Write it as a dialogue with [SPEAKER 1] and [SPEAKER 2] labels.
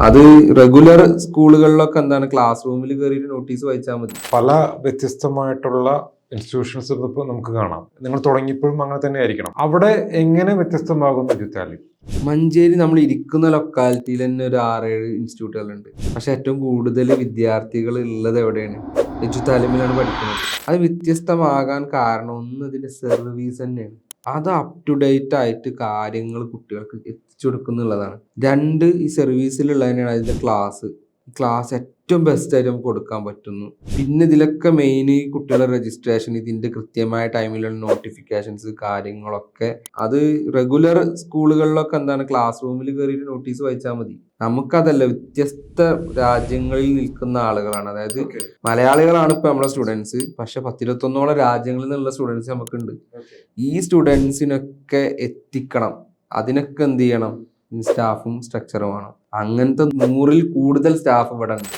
[SPEAKER 1] അത് റെഗുലർ സ്കൂളുകളിലൊക്കെ എന്താണ് ക്ലാസ് റൂമിൽ കയറിയിട്ട് നോട്ടീസ് വായിച്ചാൽ മതി.
[SPEAKER 2] പല വ്യത്യസ്തമായിട്ടുള്ള ഇൻസ്റ്റിറ്റ്യൂഷൻസ് ഇപ്പോൾ നമുക്ക് കാണാം. നിങ്ങൾ തുടങ്ങിയപ്പോഴും അങ്ങനെ തന്നെ ആയിരിക്കണം. അവിടെ എങ്ങനെ വ്യത്യസ്തമാകുന്നു എജുതാലിം?
[SPEAKER 1] മഞ്ചേരി നമ്മൾ ഇരിക്കുന്ന ലൊക്കാലിറ്റിയിൽ തന്നെ ഒരു 6-7 ഇൻസ്റ്റിറ്റ്യൂട്ടുകളുണ്ട്. പക്ഷെ ഏറ്റവും കൂടുതൽ വിദ്യാർത്ഥികൾ ഉള്ളത് എവിടെയാണ്? എജുതാലിമിലാണ് പഠിക്കുന്നത്. അത് വ്യത്യസ്തമാകാൻ കാരണം ഒന്ന് ഇതിന്റെ സർവീസ് തന്നെയാണ്. അത് അപ് ടു ഡേറ്റ് ആയിട്ട് കാര്യങ്ങൾ കുട്ടികൾക്ക് എത്തിച്ചു കൊടുക്കുന്നുള്ളതാണ്. 2 ഈ സർവീസിലുള്ള തന്നെയാണ് അതിന്റെ ക്ലാസ് ഏറ്റവും ബെസ്റ്റ് ആയിട്ട് നമുക്ക് കൊടുക്കാൻ പറ്റുന്നു. പിന്നെ ഇതിലൊക്കെ മെയിൻ ഈ കുട്ടികളുടെ രജിസ്ട്രേഷൻ, ഇതിന്റെ കൃത്യമായ ടൈമിലുള്ള നോട്ടിഫിക്കേഷൻസ് കാര്യങ്ങളൊക്കെ അത് റെഗുലർ സ്കൂളുകളിലൊക്കെ എന്താണ് ക്ലാസ് റൂമിൽ കയറിയിട്ട് നോട്ടീസ് വായിച്ചാൽ മതി. നമുക്കതല്ല, വ്യത്യസ്ത രാജ്യങ്ങളിൽ നിൽക്കുന്ന ആളുകളാണ്. അതായത് മലയാളികളാണ് ഇപ്പൊ നമ്മളെ സ്റ്റുഡൻസ്, പക്ഷെ 10-21 രാജ്യങ്ങളിൽ നിന്നുള്ള സ്റ്റുഡൻസ് നമുക്കുണ്ട്. ഈ സ്റ്റുഡൻസിനൊക്കെ എത്തിക്കണം. അതിനൊക്കെ എന്ത് ചെയ്യണം? സ്റ്റാഫും സ്ട്രക്ചറും വേണം. അങ്ങനത്തെ 100-ൽ കൂടുതൽ സ്റ്റാഫ് ഇവിടെ ഉണ്ട്.